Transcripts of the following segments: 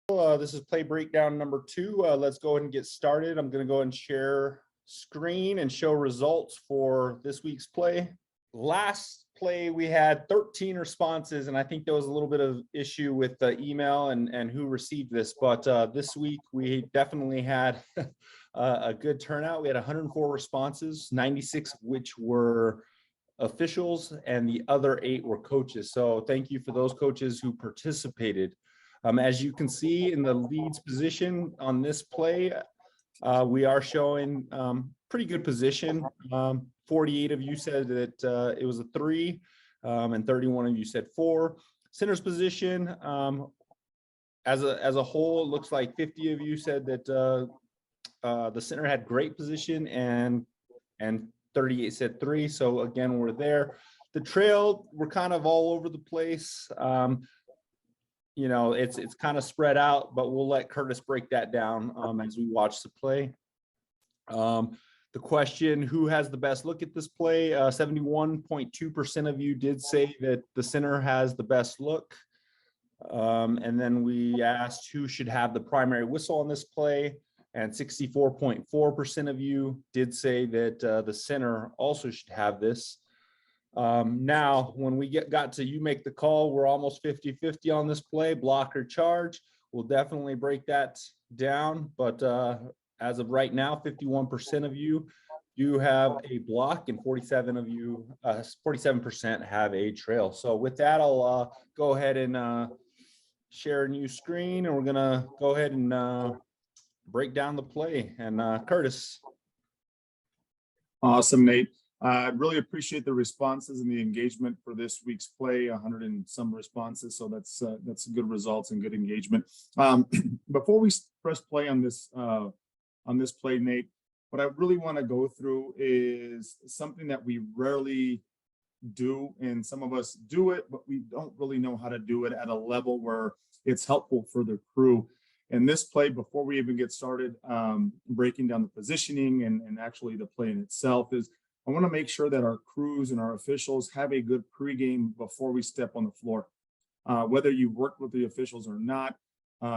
This is play breakdown number 2. Let's go ahead and get started. I'm going to go ahead and share screen and show results for this week's play. Last play, we had 13 responses, and I think there was a little bit of issue with the email and who received this. But this week, we definitely had a good turnout. We had 104 responses, 96 of which were officials, and the other 8 were coaches. So thank you for those coaches who participated. As you can see in the leads position on this play, we are showing pretty good position. 48 of you said that it was a 3, and 31 of you said 4. Center's position, as a whole, it looks like 50 of you said that the center had great position, and 38 said 3. So again, we're there. The trail, we're kind of all over the place. You know, it's kind of spread out, but we'll let Curtis break that down as we watch the play. The question, who has the best look at this play? 71.2% of you did say that the center has the best look. And then we asked who should have the primary whistle on this play, and 64.4% of you did say that the center also should have this. Now, when we got to you make the call, we're almost 50-50 on this play, block or charge. We'll definitely break that down. But as of right now, 51% of you do have a block, and 47% have a trail. So with that, I'll go ahead and share a new screen, and we're going to go ahead and break down the play. And Curtis. Awesome, Nate. I really appreciate the responses and the engagement for this week's play. 100 and some responses, so that's good results and good engagement. Before we press play on this play, Nate, what I really want to go through is something that we rarely do, and some of us do it, but we don't really know how to do it at a level where it's helpful for the crew. And this play, before we even get started breaking down the positioning and actually the play in itself, is I want to make sure that our crews and our officials have a good pregame before we step on the floor. Whether you've worked with the officials or not,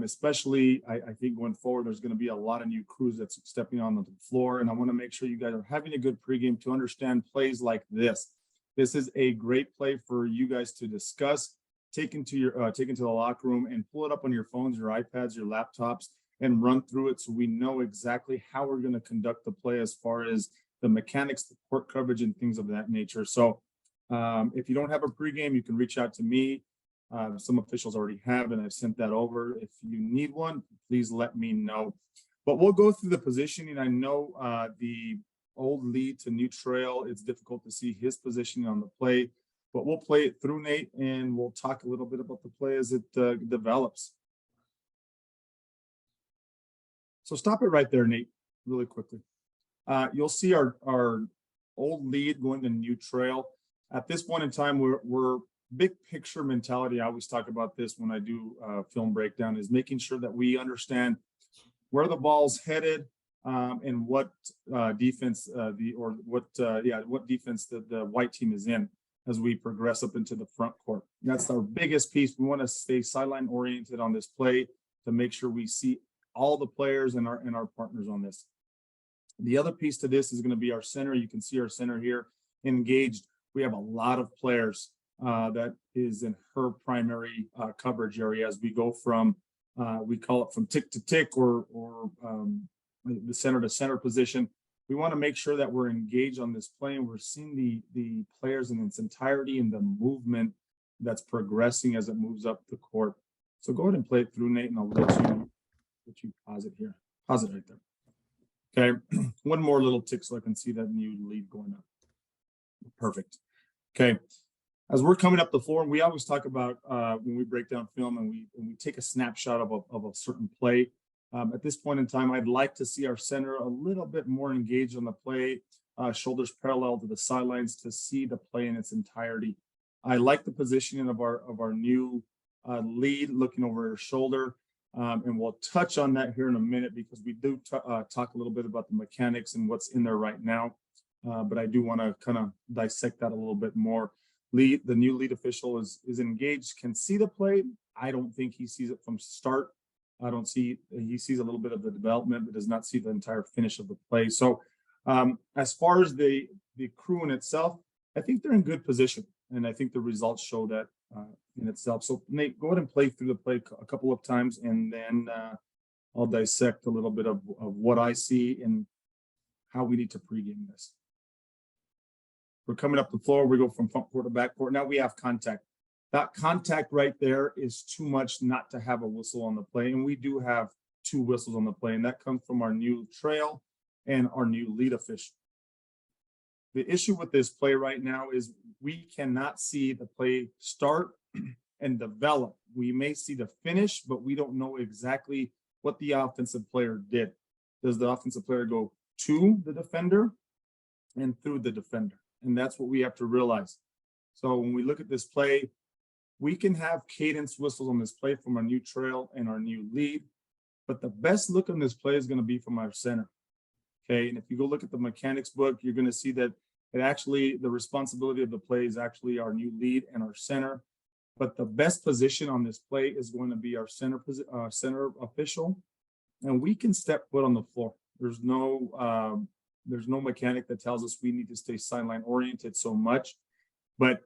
especially I think going forward, there's going to be a lot of new crews that's stepping on the floor. And I want to make sure you guys are having a good pregame to understand plays like this. This is a great play for you guys to discuss, take into the locker room and pull it up on your phones, your iPads, your laptops, and run through it so we know exactly how we're going to conduct the play as far as the mechanics, the court coverage, and things of that nature. So if you don't have a pregame, you can reach out to me. Some officials already have, and I've sent that over. If you need one, please let me know. But we'll go through the positioning. I know the old lead to new trail, it's difficult to see his positioning on the play, but we'll play it through, Nate, and we'll talk a little bit about the play as it develops. So stop it right there, Nate, really quickly. You'll see our old lead going to new trail. At this point in time, we're big picture mentality. I always talk about this when I do film breakdown, is making sure that we understand where the ball's headed and what defense what defense the white team is in as we progress up into the front court. That's our biggest piece. We want to stay sideline oriented on this play to make sure we see all the players and our partners on this. The other piece to this is going to be our center. You can see our center here engaged. We have a lot of players that is in her primary coverage area as we go from, we call it from tick to tick or the center to center position. We want to make sure that we're engaged on this play and we're seeing the players in its entirety and the movement that's progressing as it moves up the court. So go ahead and play it through, Nate, and I'll let you pause it here. Pause it right there. Okay, one more little tick so I can see that new lead going up. Perfect. Okay, as we're coming up the floor, we always talk about when we break down film and we take a snapshot of a certain play. At this point in time, I'd like to see our center a little bit more engaged on the play, shoulders parallel to the sidelines to see the play in its entirety. I like the positioning of our new lead looking over her shoulder. And we'll touch on that here in a minute because we do talk a little bit about the mechanics and what's in there right now. But I do want to kind of dissect that a little bit more. The new lead official is engaged, can see the play. I don't think he sees it from start I don't see, he sees a little bit of the development, but does not see the entire finish of the play. So as far as the crew in itself, I think they're in good position. And I think the results show that in itself. So Nate, go ahead and play through the play a couple of times, and then I'll dissect a little bit of what I see and how we need to pregame this. We're coming up the floor. We go from front court to back court. Now we have contact. That contact right there is too much not to have a whistle on the play. And we do have 2 whistles on the play, and that comes from our new trail and our new lead official. The issue with this play right now is we cannot see the play start and develop. We may see the finish, but we don't know exactly what the offensive player did. Does the offensive player go to the defender and through the defender? And that's what we have to realize. So when we look at this play, we can have cadence whistles on this play from our new trail and our new lead, but the best look on this play is going to be from our center. Okay, and if you go look at the mechanics book, you're going to see that it actually, the responsibility of the play is actually our new lead and our center. But the best position on this play is going to be our center official, and we can step foot on the floor. There's no mechanic that tells us we need to stay sideline oriented so much, but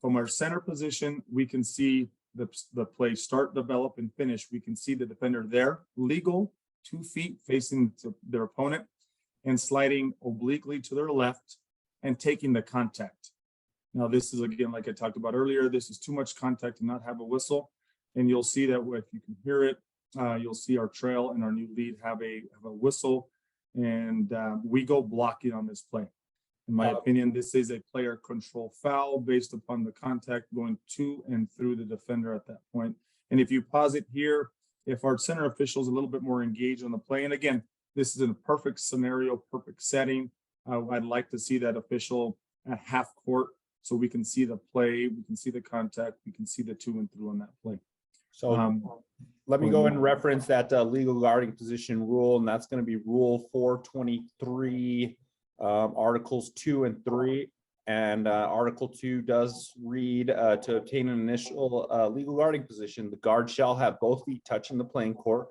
from our center position, we can see the play start, develop, and finish. We can see the defender there, legal, 2 feet facing to their opponent, and sliding obliquely to their left and taking the contact. Now, this is, again, like I talked about earlier, this is too much contact to not have a whistle. And you'll see that if you can hear it, you'll see our trail and our new lead have a whistle, and we go blocking on this play. In my opinion, this is a player control foul based upon the contact going to and through the defender at that point. And if you pause it here, if our center official is a little bit more engaged on the play, and again, this is in a perfect scenario, perfect setting, I'd like to see that official at half court so we can see the play, we can see the contact, we can see the to and through on that play. So let me go and reference that legal guarding position rule, and that's going to be Rule 423. Articles 2 and 3, and Article 2 does read to obtain an initial legal guarding position, the guard shall have both feet touching the playing court.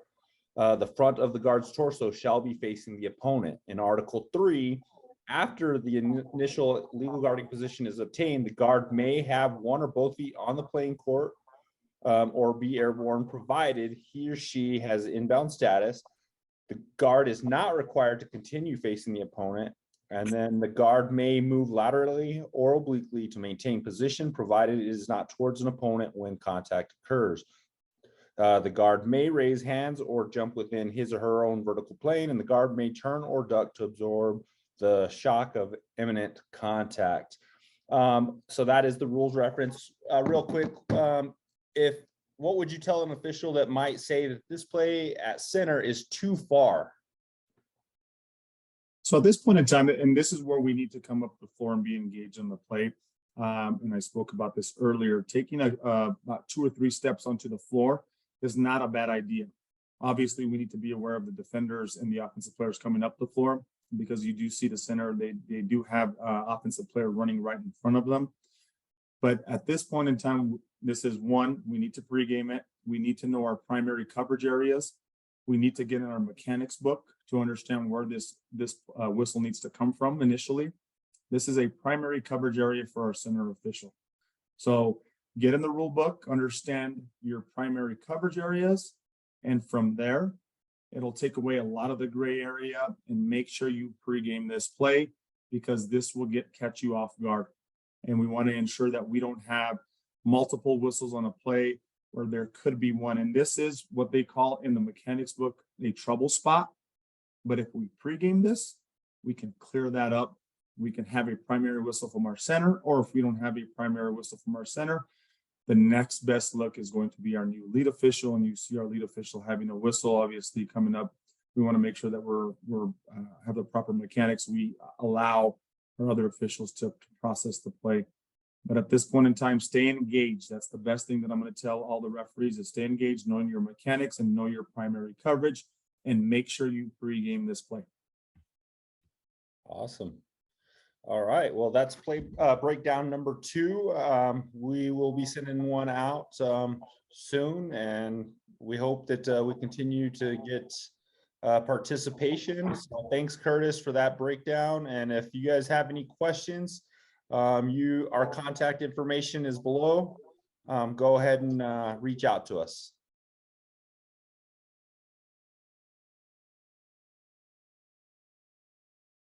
The front of the guard's torso shall be facing the opponent. In Article 3, after the initial legal guarding position is obtained, the guard may have one or both feet on the playing court or be airborne, provided he or she has inbound status. The guard is not required to continue facing the opponent. And then the guard may move laterally or obliquely to maintain position, provided it is not towards an opponent when contact occurs. The guard may raise hands or jump within his or her own vertical plane, and the guard may turn or duck to absorb the shock of imminent contact. So that is the rules reference. Real quick, what would you tell an official that might say that this play at center is too far? So at this point in time, and this is where we need to come up the floor and be engaged in the play. And I spoke about this earlier, taking about 2 or 3 steps onto the floor is not a bad idea. Obviously, we need to be aware of the defenders and the offensive players coming up the floor, because you do see the center, they do have offensive player running right in front of them. But at this point in time, this is one, we need to pregame it. We need to know our primary coverage areas. We need to get in our mechanics book to understand where this whistle needs to come from initially. This is a primary coverage area for our center official. So get in the rule book, understand your primary coverage areas, and from there, it'll take away a lot of the gray area, and make sure you pregame this play, because this will catch you off guard. And we want to ensure that we don't have multiple whistles on a play where there could be one. And this is what they call in the mechanics book a trouble spot. But if we pregame this, we can clear that up. We can have a primary whistle from our center, or if we don't have a primary whistle from our center, the next best look is going to be our new lead official. And you see our lead official having a whistle, obviously, coming up. We want to make sure that we're have the proper mechanics. We allow our other officials to process the play. But at this point in time, stay engaged. That's the best thing that I'm going to tell all the referees, is stay engaged, knowing your mechanics and know your primary coverage, and make sure you pregame this play. Awesome. All right. Well, that's play breakdown number 2. We will be sending one out soon, and we hope that we continue to get participation. So thanks, Curtis, for that breakdown. And if you guys have any questions, our contact information is below. Go ahead and reach out to us.